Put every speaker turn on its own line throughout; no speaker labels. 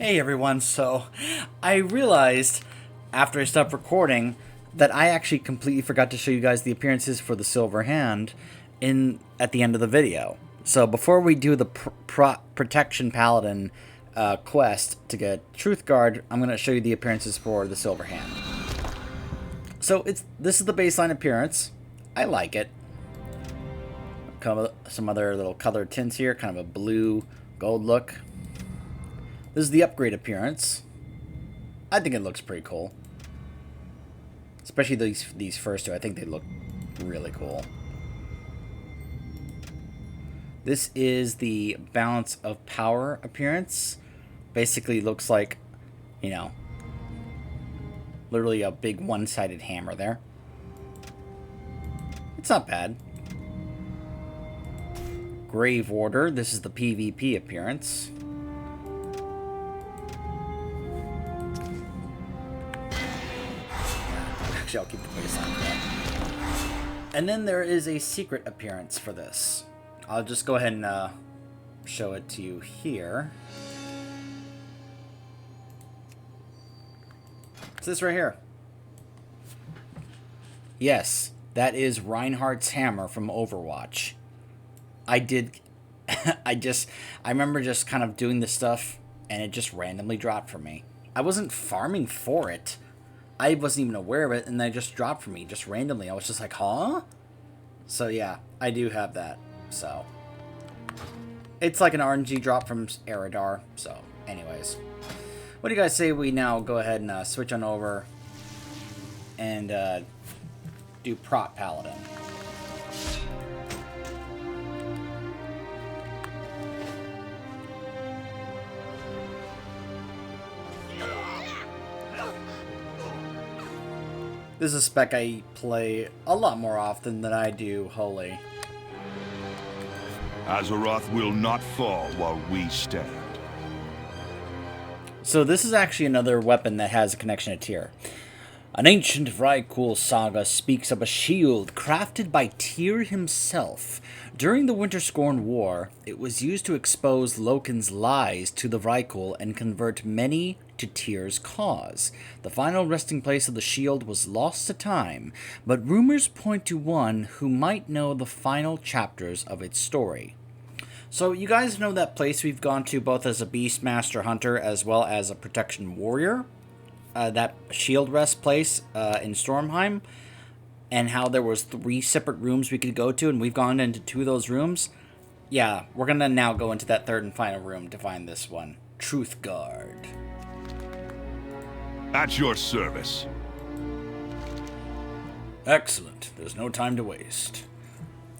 Hey everyone, so I realized after I stopped recording that I actually completely forgot to show you guys the appearances for the Silver Hand at the end of the video. So before we do the Protection Paladin quest to get Truth Guard, I'm going to show you the appearances for the Silver Hand. So this is the baseline appearance. I like it. Some other little colored tints here, kind of a blue gold look. This is the upgrade appearance. I think it looks pretty cool. Especially these first two. I think they look really cool. This is the balance of power appearance. Basically looks like, you know, literally a big one-sided hammer there. It's not bad. Grave Order. This is the PvP appearance. I'll keep the baseline for that. And then there is a secret appearance for this. I'll just go ahead and show it to you here. It's this right here. Yes, that is Reinhardt's hammer from Overwatch. I remember just kind of doing this stuff and it just randomly dropped for me. I wasn't farming for it. I wasn't even aware of it, and then it just dropped for me, just randomly. I was just like, huh? So yeah, I do have that. So it's like an RNG drop from Eridar. So anyways, what do you guys say we now go ahead and switch on over and do Prot Paladin? This is a spec I play a lot more often than I do Holy.
Azeroth will not fall while we stand.
So this is actually another weapon that has a connection to Tyr. An ancient Vrykul saga speaks of a shield crafted by Tyr himself. During the Winterscorn War, it was used to expose Loken's lies to the Vrykul and convert many to Tyr's cause. The final resting place of the shield was lost to time, but rumors point to one who might know the final chapters of its story. So you guys know that place we've gone to both as a Beastmaster Hunter as well as a Protection Warrior? That shield rest place in Stormheim, and how there was 3 separate rooms we could go to, and we've gone into 2 of those rooms. Yeah, we're gonna now go into that third and final room to find this one. Truth Guard.
At your service.
Excellent. There's no time to waste.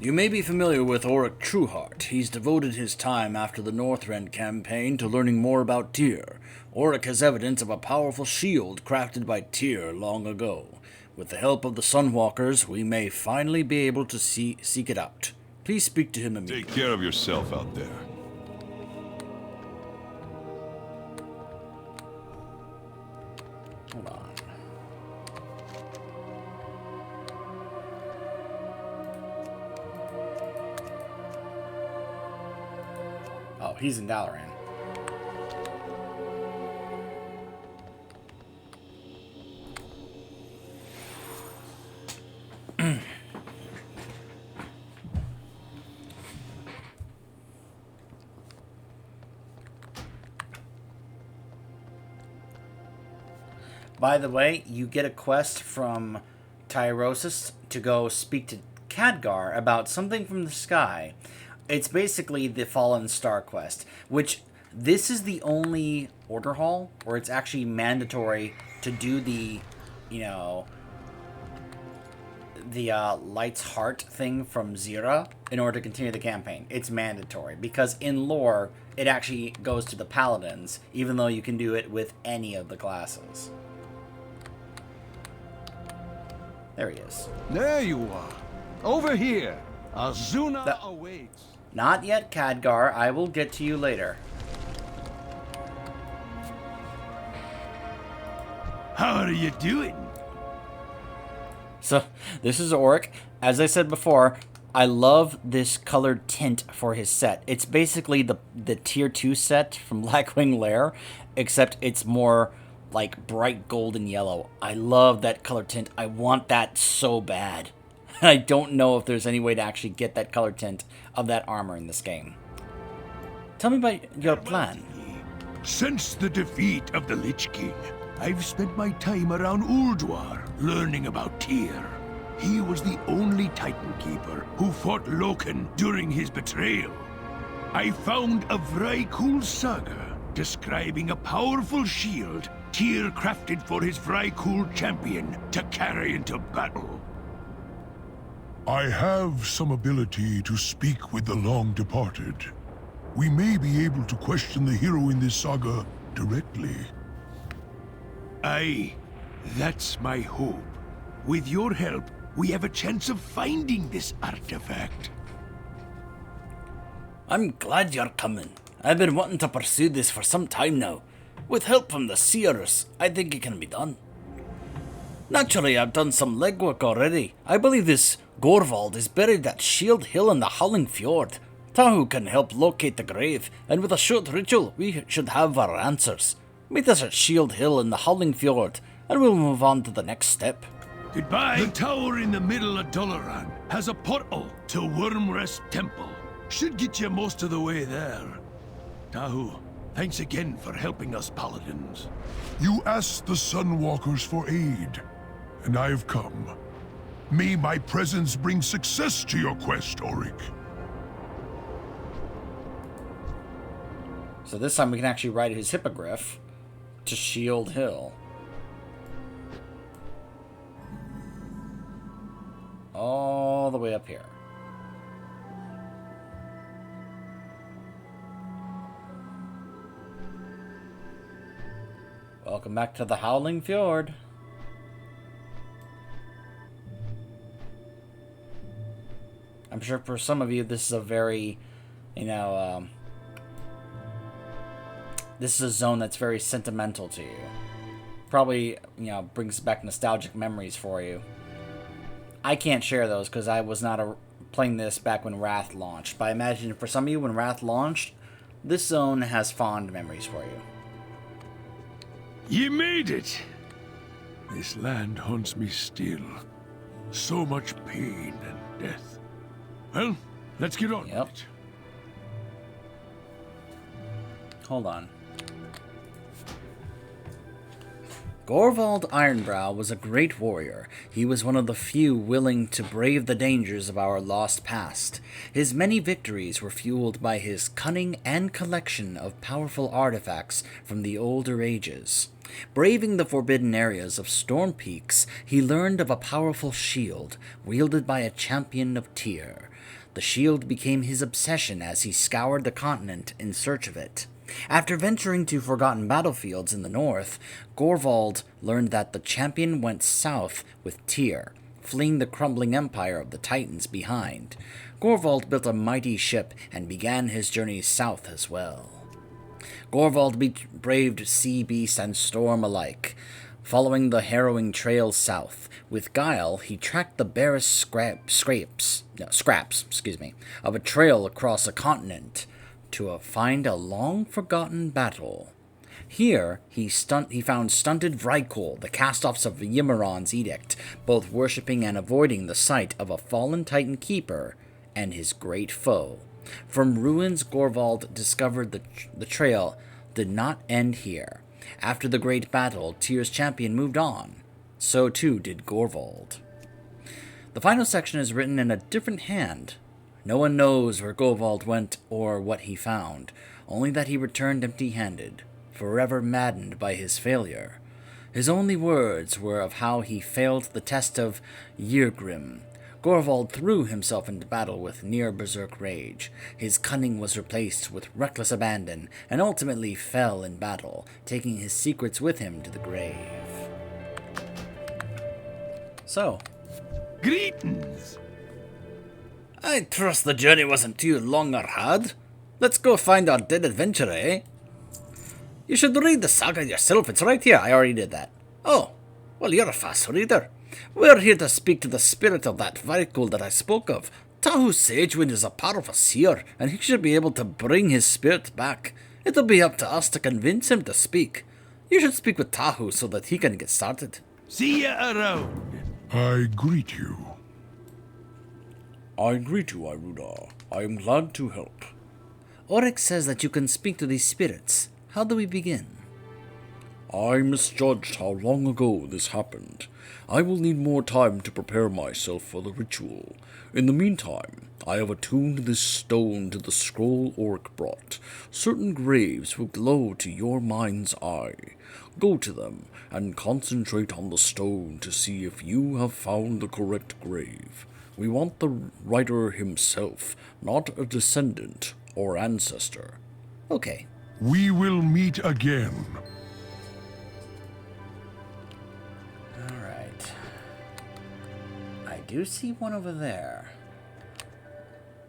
You may be familiar with Auric Trueheart. He's devoted his time after the Northrend campaign to learning more about Tyr. Auric has evidence of a powerful shield crafted by Tyr long ago. With the help of the Sunwalkers, we may finally be able to seek it out. Please speak to him immediately.
Take care of yourself out there.
Hold on. Oh, he's in Dalaran. By the way, you get a quest from Tyrosus to go speak to Khadgar about something from the sky. It's basically the Fallen Star quest, which this is the only order hall where it's actually mandatory to do the, you know, the Light's Heart thing from Zira in order to continue the campaign. It's mandatory because in lore, it actually goes to the Paladins, even though you can do it with any of the classes. There he is.
There you are. Over here. Azuna awaits.
Not yet, Khadgar. I will get to you later.
How are you doing?
So, this is Auric. As I said before, I love this colored tint for his set. It's basically the tier 2 set from Blackwing Lair, except it's more like bright golden yellow. I love that color tint. I want that so bad. I don't know if there's any way to actually get that color tint of that armor in this game. Tell me about your plan.
Since the defeat of the Lich King, I've spent my time around Ulduar, learning about Tyr. He was the only Titan Keeper who fought Loken during his betrayal. I found a Vrykul saga describing a powerful shield Tyr crafted for his Vrykul champion to carry into battle.
I have some ability to speak with the long-departed. We may be able to question the hero in this saga directly.
Aye, that's my hope. With your help, we have a chance of finding this artifact.
I'm glad you're coming. I've been wanting to pursue this for some time now. With help from the Seers, I think it can be done. Naturally, I've done some legwork already. I believe this Gorvald is buried at Shield Hill in the Howling Fjord. Tahu can help locate the grave, and with a short ritual, we should have our answers. Meet us at Shield Hill in the Howling Fjord, and we'll move on to the next step.
Goodbye. The tower in the middle of Dolaran has a portal to Wormrest Temple. Should get you most of the way there. Tahu, thanks again for helping us paladins.
You asked the Sunwalkers for aid, and I've come. May my presence bring success to your quest, Auric.
So this time we can actually ride his hippogriff to Shield Hill. All the way up here. Welcome back to the Howling Fjord. I'm sure for some of you this is a very, this is a zone that's very sentimental to you. Probably, brings back nostalgic memories for you. I can't share those because I was not playing this back when Wrath launched. But I imagine for some of you, when Wrath launched, this zone has fond memories for you.
You made it! This land haunts me still. So much pain and death. Well, let's get on with it.
Hold on. Gorvald Ironbrow was a great warrior. He was one of the few willing to brave the dangers of our lost past. His many victories were fueled by his cunning and collection of powerful artifacts from the older ages. Braving the forbidden areas of Storm Peaks, he learned of a powerful shield wielded by a champion of Tyr. The shield became his obsession as he scoured the continent in search of it. After venturing to forgotten battlefields in the north, Gorvald learned that the champion went south with Tyr, fleeing the crumbling empire of the Titans behind. Gorvald built a mighty ship and began his journey south as well. Gorvald braved sea beast and storm alike, following the harrowing trail south. With guile, he tracked the barest scraps of a trail across a continent to find a long-forgotten battle. Here, he found stunted Vrykul, the cast-offs of Yimiron's edict, both worshipping and avoiding the sight of a fallen Titan Keeper and his great foe. From ruins, Gorvald discovered the trail did not end here. After the great battle, Tyr's champion moved on. So too did Gorvald. The final section is written in a different hand. No one knows where Gorvald went or what he found, only that he returned empty-handed, forever maddened by his failure. His only words were of how he failed the test of Yrgrim. Gorvald threw himself into battle with near-berserk rage. His cunning was replaced with reckless abandon, and ultimately fell in battle, taking his secrets with him to the grave. So,
Greetings!
I trust the journey wasn't too long or hard. Let's go find our dead adventurer, eh? You should read the saga yourself. It's right here. I already did that. Oh, well, you're a fast reader. We're here to speak to the spirit of that Vrykul that I spoke of. Tahu Sagewind is a powerful seer, and he should be able to bring his spirit back. It'll be up to us to convince him to speak. You should speak with Tahu so that he can get started.
See ya around.
I greet you.
I greet you, Iruda. I am glad to help. Oryx says that you can speak to these spirits. How do we begin? I misjudged how long ago this happened. I will need more time to prepare myself for the ritual. In the meantime, I have attuned this stone to the scroll Orc brought. Certain graves will glow to your mind's eye. Go to them and concentrate on the stone to see if you have found the correct grave. We want the writer himself, not a descendant or ancestor. Okay.
We will meet again.
Alright. I do see one over there.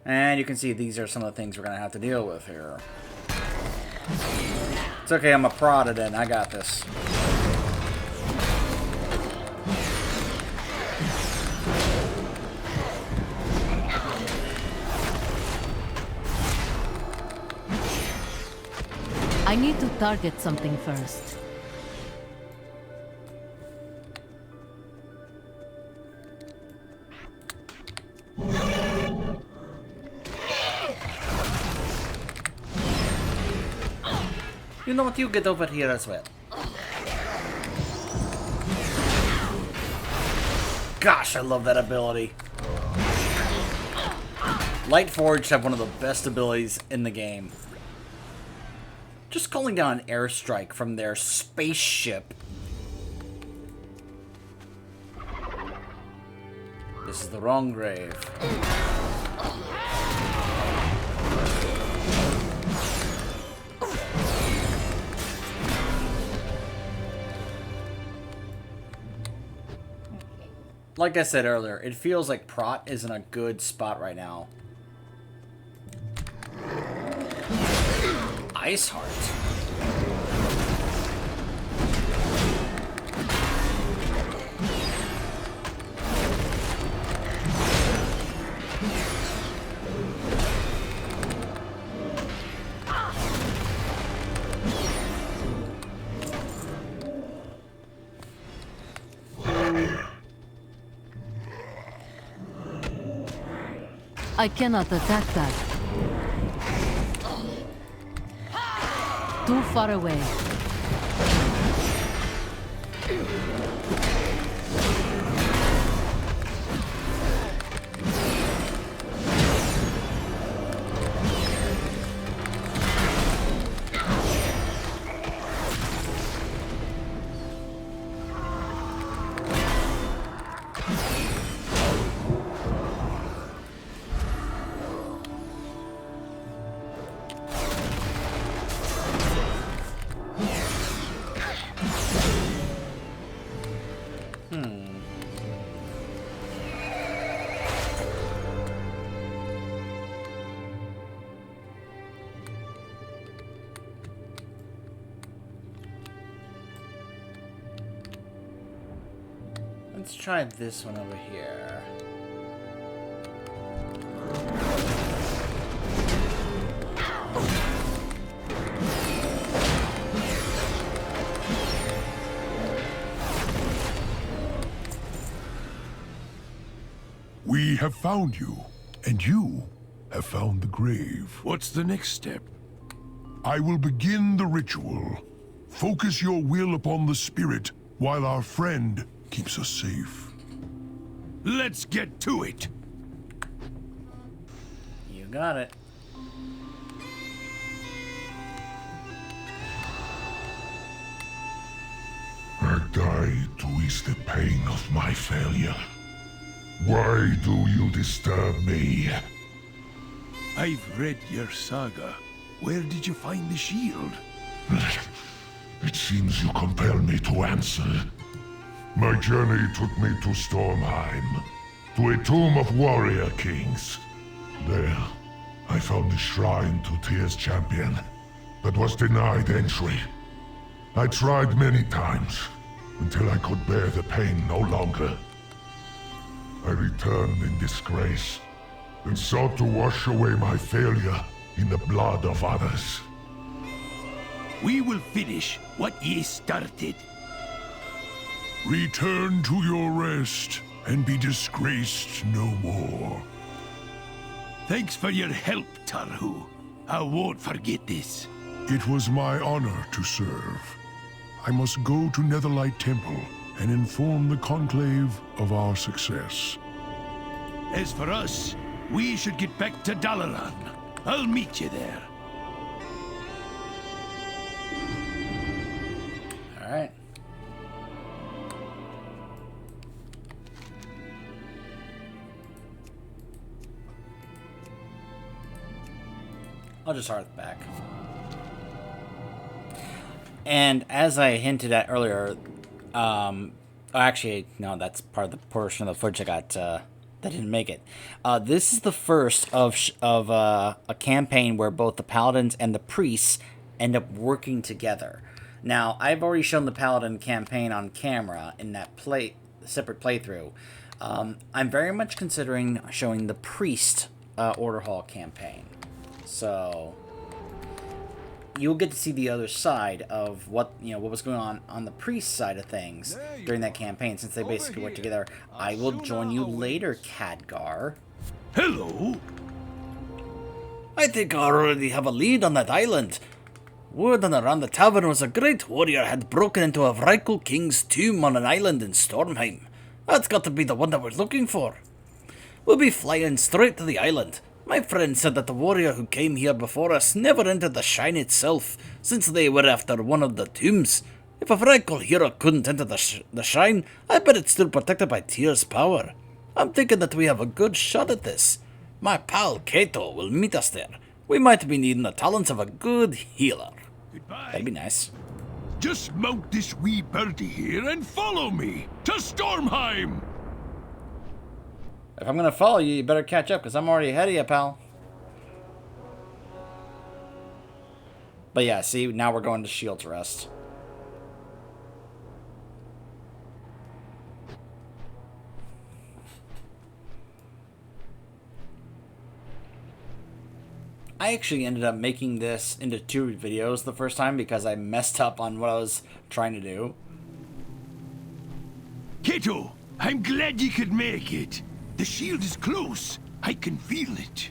And you can see these are some of the things we're going to have to deal with here. It's okay, I'm a Paladin. I got this.
I need to target something first.
You know what? You get over here as well. Gosh, I love that ability. Lightforged have one of the best abilities in the game. Just calling down an airstrike from their spaceship. This is the wrong grave. Like I said earlier, it feels like Prot is in a good spot right now. Ice Heart.
I cannot attack that. Too far away. Let's try this one over here.
We have found you, and you have found the grave.
What's the next step?
I will begin the ritual. Focus your will upon the spirit, while our friend keeps us safe.
Let's get to it.
You got it.
I died to ease the pain of my failure. Why do you disturb me?
I've read your saga. Where did you find the shield?
It seems you compel me to answer. My journey took me to Stormheim, to a tomb of warrior kings. There, I found a shrine to Tyr's champion, but was denied entry. I tried many times, until I could bear the pain no longer. I returned in disgrace, and sought to wash away my failure in the blood of others.
We will finish what ye started.
Return to your rest and be disgraced no more.
Thanks for your help, Tarhu. I won't forget this.
It was my honor to serve. I must go to Netherlight Temple and inform the Conclave of our success.
As for us, we should get back to Dalaran. I'll meet you there.
Alright. I'll just hearth back. And as I hinted at earlier, actually, no, that's part of the portion of the footage I got that didn't make it. This is the first of a campaign where both the paladins and the priests end up working together. Now, I've already shown the paladin campaign on camera in that separate playthrough. I'm very much considering showing the priest Order Hall campaign. So you'll get to see the other side of what was going on the priest side of things during that campaign, since they basically work together. I will join you later, Khadgar.
Hello?
I think I already have a lead on that island. Word on around the tavern was a great warrior had broken into a Vrykul king's tomb on an island in Stormheim. That's got to be the one that we're looking for. We'll be flying straight to the island. My friend said that the warrior who came here before us never entered the shrine itself, since they were after one of the tombs. If a Vrykul hero couldn't enter the shrine, I bet it's still protected by Tyr's power. I'm thinking that we have a good shot at this. My pal Kato will meet us there. We might be needing the talents of a good healer.
Goodbye.
That'd be nice.
Just mount this wee birdie here and follow me to Stormheim!
If I'm gonna follow you, you better catch up, because I'm already ahead of you, pal. But yeah, see, now we're going to Shield's Rest. I actually ended up making this into 2 videos the first time because I messed up on what I was trying to do.
Kato, I'm glad you could make it. The shield is close. I can feel it.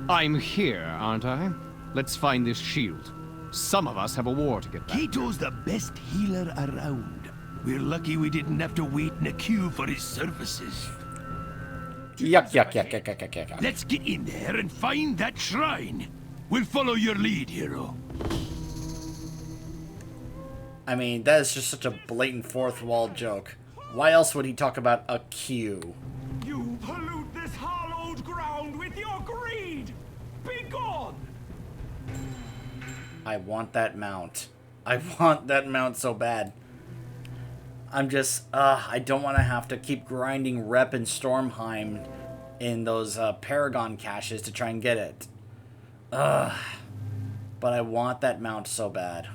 I'm here, aren't I? Let's find this shield. Some of us have a war to get back.
Kato's the best healer around. We're lucky we didn't have to wait in a queue for his services.
Yuck.
Let's get in there and find that shrine. We'll follow your lead, hero.
I mean, that is just such a blatant fourth wall joke. Why else would he talk about a queue?
You pollute this hallowed ground with your greed! Be gone!
I want that mount. I want that mount so bad. I'm just, I don't want to have to keep grinding rep in Stormheim in those Paragon caches to try and get it. But I want that mount so bad.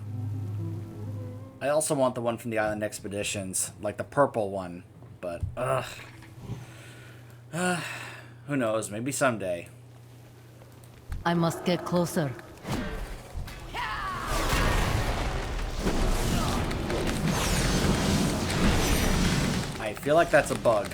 I also want the one from the Island Expeditions, like the purple one, but, who knows, maybe someday.
I must get closer.
I feel like that's a bug.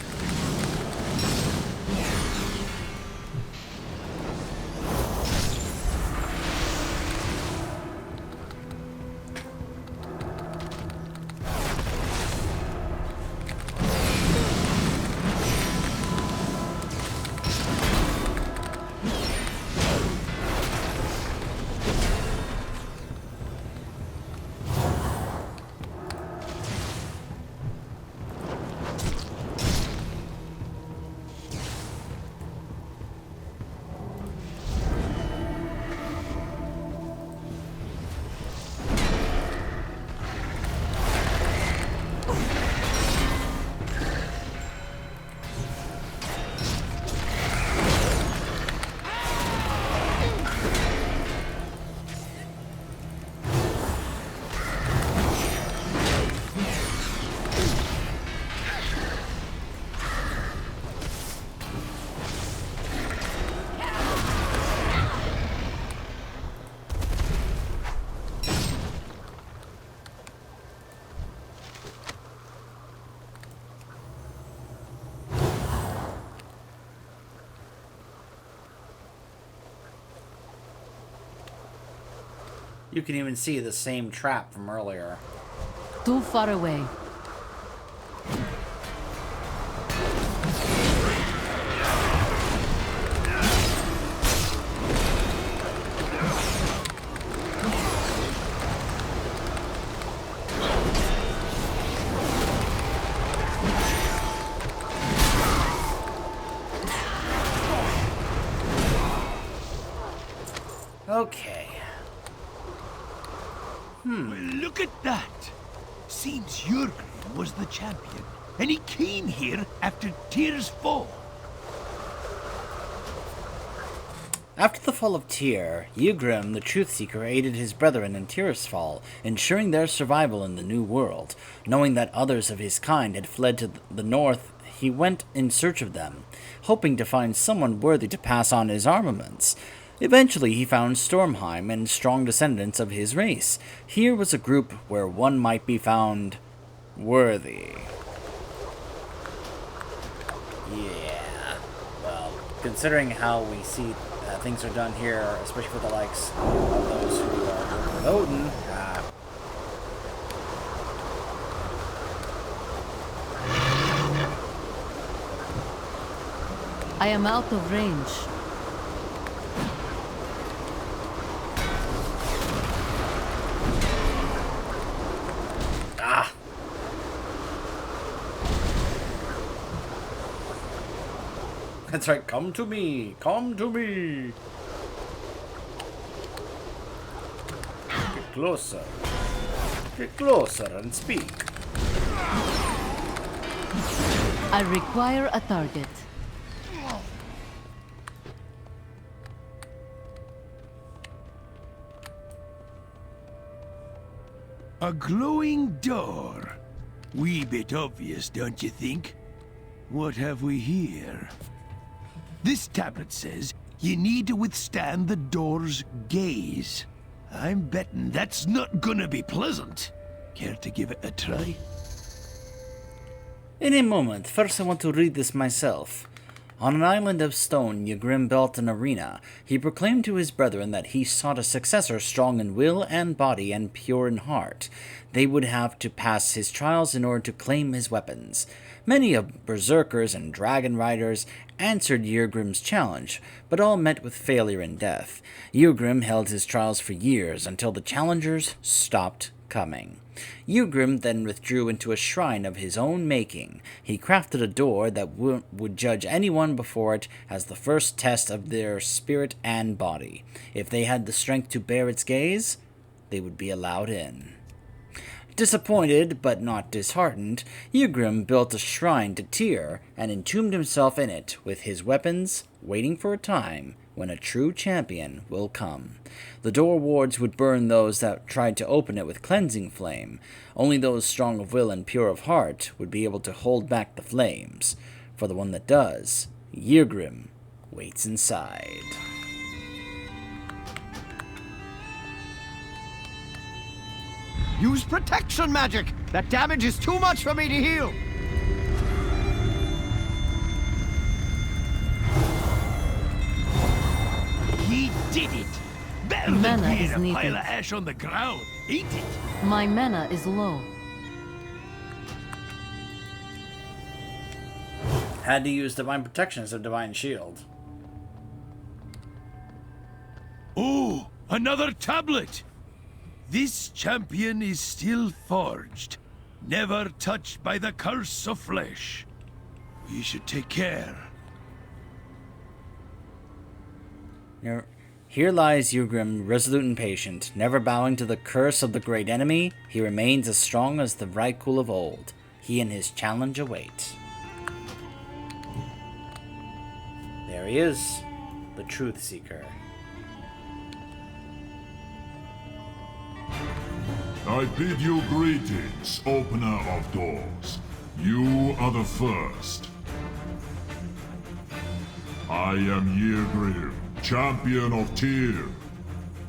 You can even see the same trap from earlier.
Too far away.
Okay.
Well, look at that! Seems Jurgen was the champion, and he came here after Tyr's fall.
After the fall of Tyr, Ygrimme, the Truthseeker, aided his brethren in Tyr's fall, ensuring their survival in the New World. Knowing that others of his kind had fled to the north, he went in search of them, hoping to find someone worthy to pass on his armaments. Eventually, he found Stormheim and strong descendants of his race. Here was a group where one might be found worthy. Yeah. Well, considering how we see things are done here, especially for the likes of those who are with Odin,
I am out of range.
That's right, come to me! Come to me! Get closer. Get closer and speak.
I require a target.
A glowing door. Wee bit obvious, don't you think? What have we here? This tablet says you need to withstand the door's gaze. I'm betting that's not gonna be pleasant. Care to give it a try?
In a moment, first I want to read this myself. On an island of stone, Ygrimme built an arena. He proclaimed to his brethren that he sought a successor strong in will and body and pure in heart. They would have to pass his trials in order to claim his weapons. Many of berserkers and dragon riders answered Ygrimme's challenge, but all met with failure and death. Ygrimme held his trials for years until the challengers stopped coming. Ygrimme then withdrew into a shrine of his own making. He crafted a door that would judge anyone before it as the first test of their spirit and body. If they had the strength to bear its gaze, they would be allowed in. Disappointed, but not disheartened, Ygrimme built a shrine to Tyr and entombed himself in it with his weapons, waiting for a time when a true champion will come. The door wards would burn those that tried to open it with cleansing flame. Only those strong of will and pure of heart would be able to hold back the flames. For the one that does, Ygrimme waits inside.
Use protection magic! That damage is too much for me to heal!
He did it! Better
Mana
than being
is
a
needed.
pile of ash on the ground, ain't it?
My mana is low.
Had to use Divine Protection instead of Divine Shield.
Oh, another tablet! This champion is still forged, never touched by the curse of flesh. We should take care.
Here lies Ygrimme, resolute and patient, never bowing to the curse of the great enemy. He remains as strong as the Vrykul of old. He and his challenge await. There he is, the Truth Seeker.
I bid you greetings, opener of doors. You are the first. I am Ygrimme, champion of Tyr.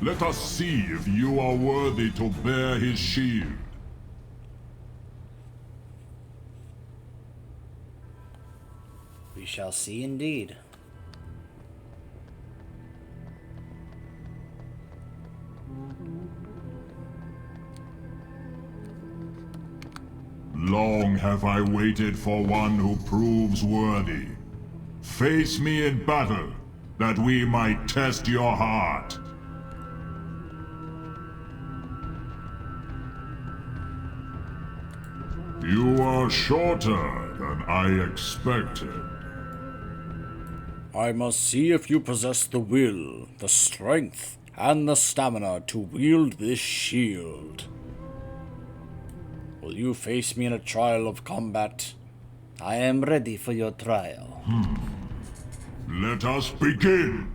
Let us see if you are worthy to bear his shield.
We shall see indeed.
long have I waited for one who proves worthy. Face me in battle, that we might test your heart. You are shorter than I expected.
I must see if you possess the will, the strength, and the stamina to wield this shield. Will you face me in a trial of combat? I am ready for your trial.
Let us begin!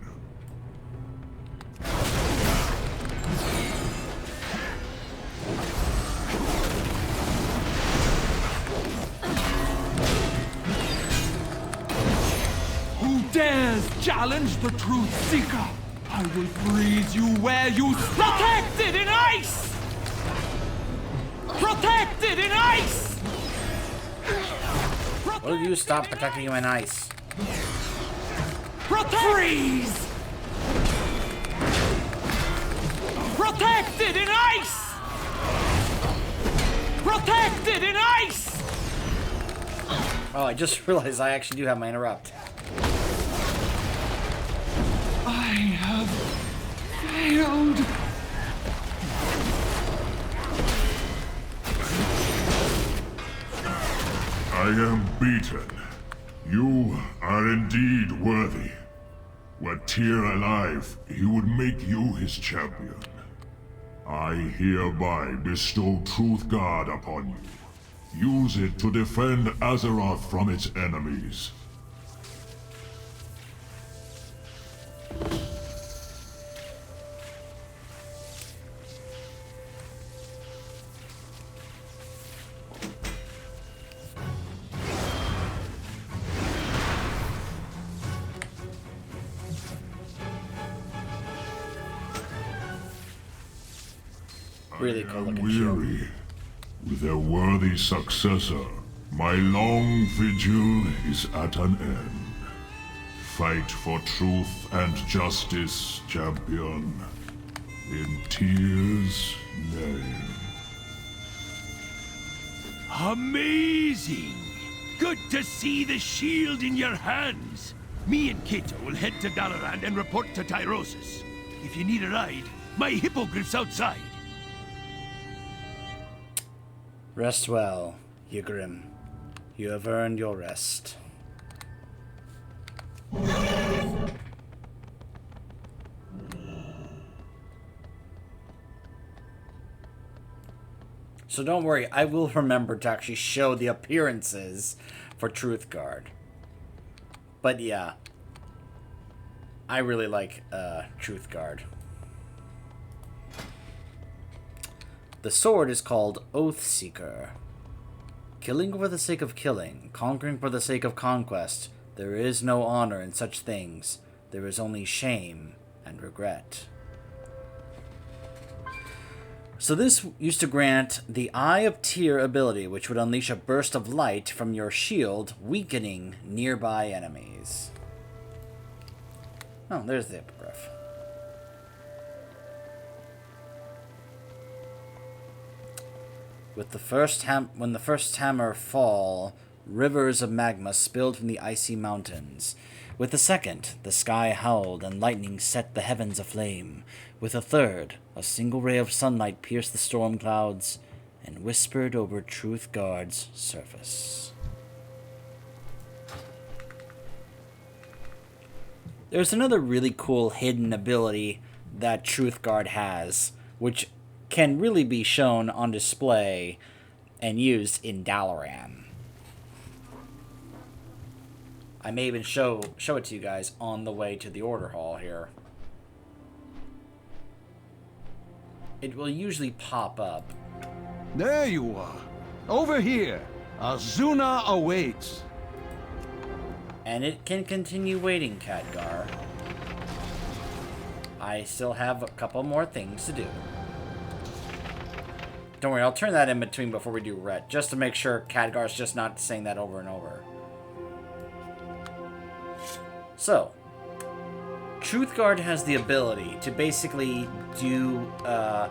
Who dares challenge the Truth Seeker? I will freeze you where you protected in ice! Protected in ice!
Will you stop protecting you in ice?
Freeze! Protected in ice! Protected in ice!
Oh, I just realized I actually do have my interrupt.
I have failed.
I am beaten. You are indeed worthy. Were Tyr alive, he would make you his champion. I hereby bestow Truthguard upon you. Use it to defend Azeroth from its enemies.
Really cool looking
Weary.
shield.
With a worthy successor, my long vigil is at an end. Fight for truth and justice, champion. In Tyr's name.
Amazing! Good to see the shield in your hands. Me and Kato will head to Dalaran and report to Tyrosus. If you need a ride, my hippogriff's outside.
Rest well, Ygritte. You have earned your rest. So don't worry, I will remember to actually show the appearances for Truthguard. But yeah, I really like Truthguard. The sword is called Oathseeker. Killing for the sake of killing, conquering for the sake of conquest. There is no honor in such things. There is only shame and regret. So this used to grant the Eye of Tyr ability, which would unleash a burst of light from your shield, weakening nearby enemies. Oh, there's the hippogriff. With the first when the first hammer fall, rivers of magma spilled from the icy mountains. With the second, the sky howled and lightning set the heavens aflame. With the third, a single ray of sunlight pierced the storm clouds and whispered over Truthguard's surface. There's another really cool hidden ability that Truthguard has, which can really be shown on display and used in Dalaran. I may even show it to you guys on the way to the Order Hall here. It will usually pop up.
There you are. Over here. Azuna awaits.
And it can continue waiting, Khadgar. I still have a couple more things to do. Don't worry, I'll turn that in between before we do Ret, just to make sure Khadgar's just not saying that over and over. So, Truthguard has the ability to basically do the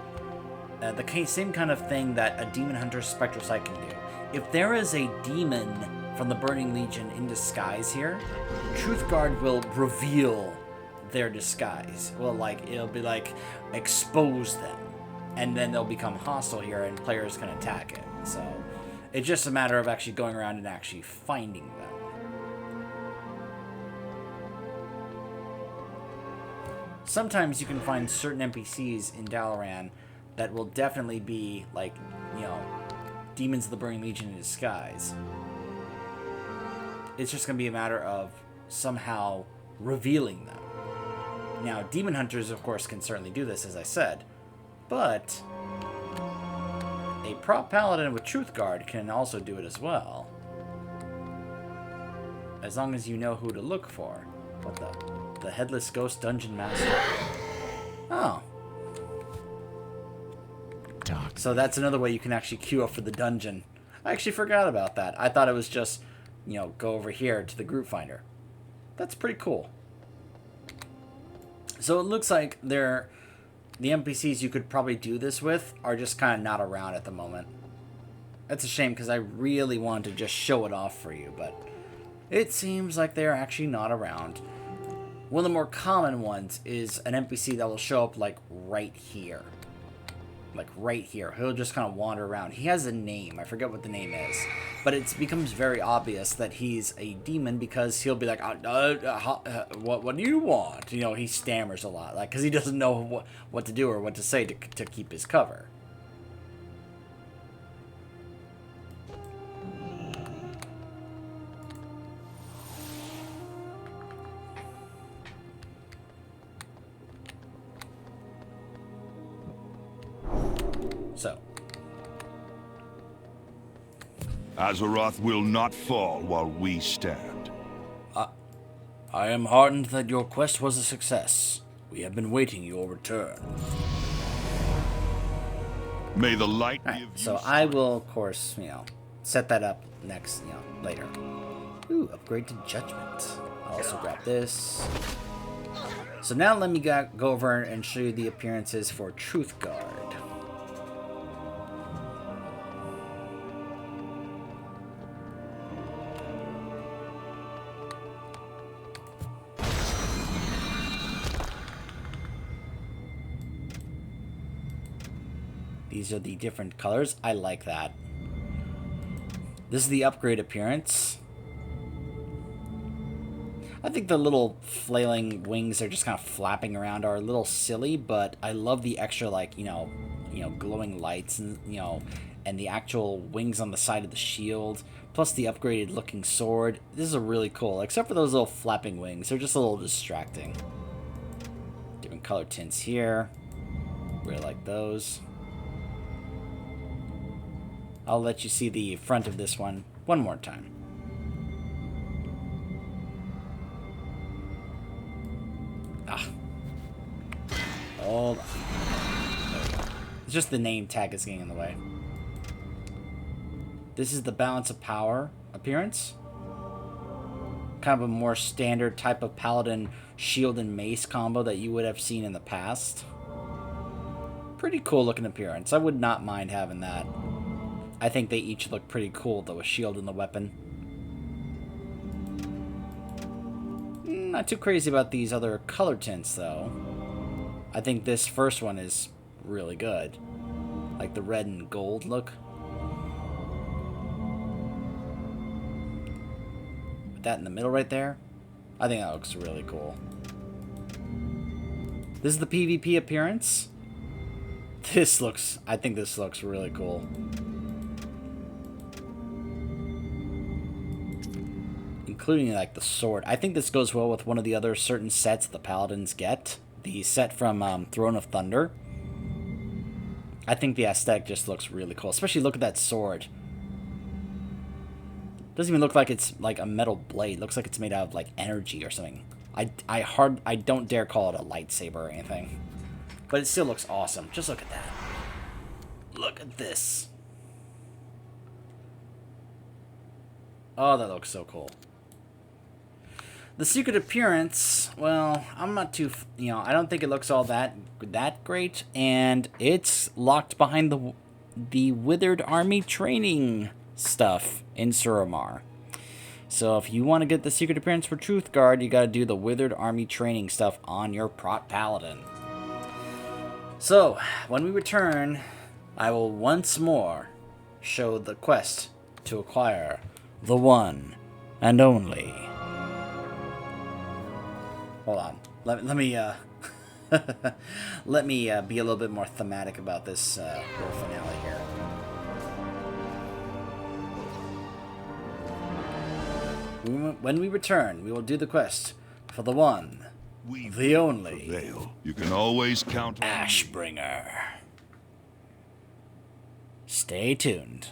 same kind of thing that a Demon Hunter Spectral Sight can do.
if there is a demon from the Burning Legion in disguise here, Truthguard will reveal their disguise. Well, like, it'll be like, expose them. And then they'll become hostile here and players can attack it. So, it's just a matter of actually going around and actually finding them. Sometimes you can find certain NPCs in Dalaran that will definitely be, like, you know, demons of the Burning Legion in disguise. It's just going to be a matter of somehow revealing them. Now, demon hunters, of course, can certainly do this, as I said, but a prop paladin with Truthguard can also do it as well. As long as you know who to look for. What the Headless Ghost Dungeon Master. Oh. So that's another way you can actually queue up for the dungeon. I actually forgot about that. I thought it was just, you know, go over here to the group finder. That's pretty cool. So it looks like the NPCs you could probably do this with are just kind of not around at the moment. That's a shame because I really wanted to just show it off for you, but it seems like they're actually not around. One of the more common ones is an NPC that will show up like right here. Like right here. He'll just kind of wander around. He has a name. I forget what the name is. But it becomes very obvious that he's a demon because he'll be like, what do you want? You know, he stammers a lot. Like, because he doesn't know what to do or what to say to keep his cover. So,
Azeroth will not fall while we stand.
I am heartened that your quest was a success. We have been waiting your return.
May the light
Alright,
give you
so I will, of course, you know, set that up next, you know, later. Ooh, upgrade to Judgment. I'll also grab this. So now let me go over and show you the appearances for Truthguard. These are the different colors. I like that. This is the upgrade appearance. I think the little flailing wings are just kind of flapping around are a little silly, but I love the extra, like, you know, glowing lights and, you know, and the actual wings on the side of the shield, plus the upgraded looking sword. This is really cool, except for those little flapping wings. They're just a little distracting. Different color tints here. Really like those. I'll let you see the front of this one more time. Hold on. There we go. It's just the name tag is getting in the way. This is the Balance of Power appearance. Kind of a more standard type of Paladin shield and mace combo that you would have seen in the past. Pretty cool looking appearance. I would not mind having that. I think they each look pretty cool, though, a shield and the weapon. Not too crazy about these other color tints, though. I think this first one is really good. Like the red and gold look. With that in the middle right there, I think that looks really cool. This is the PvP appearance. I think this looks really cool. Including like the sword. I think this goes well with one of the other certain sets the Paladins get. The set from Throne of Thunder. I think the aesthetic just looks really cool. Especially look at that sword. Doesn't even look like it's like a metal blade. It looks like it's made out of like energy or something. I don't dare call it a lightsaber or anything. But it still looks awesome. Just look at that. Look at this. Oh, that looks so cool. The secret appearance, well, I'm not too, I don't think it looks all that great, and it's locked behind the Withered Army training stuff in Suramar. So if you want to get the secret appearance for Truth Guard, you got to do the Withered Army training stuff on your Prot Paladin. So, when we return, I will once more show the quest to acquire the one and only. Hold on. Let me let me be a little bit more thematic about this little finale here. When we return, we will do the quest for the one, the only,
Prevail. You can always count on me.
Ashbringer. Stay tuned.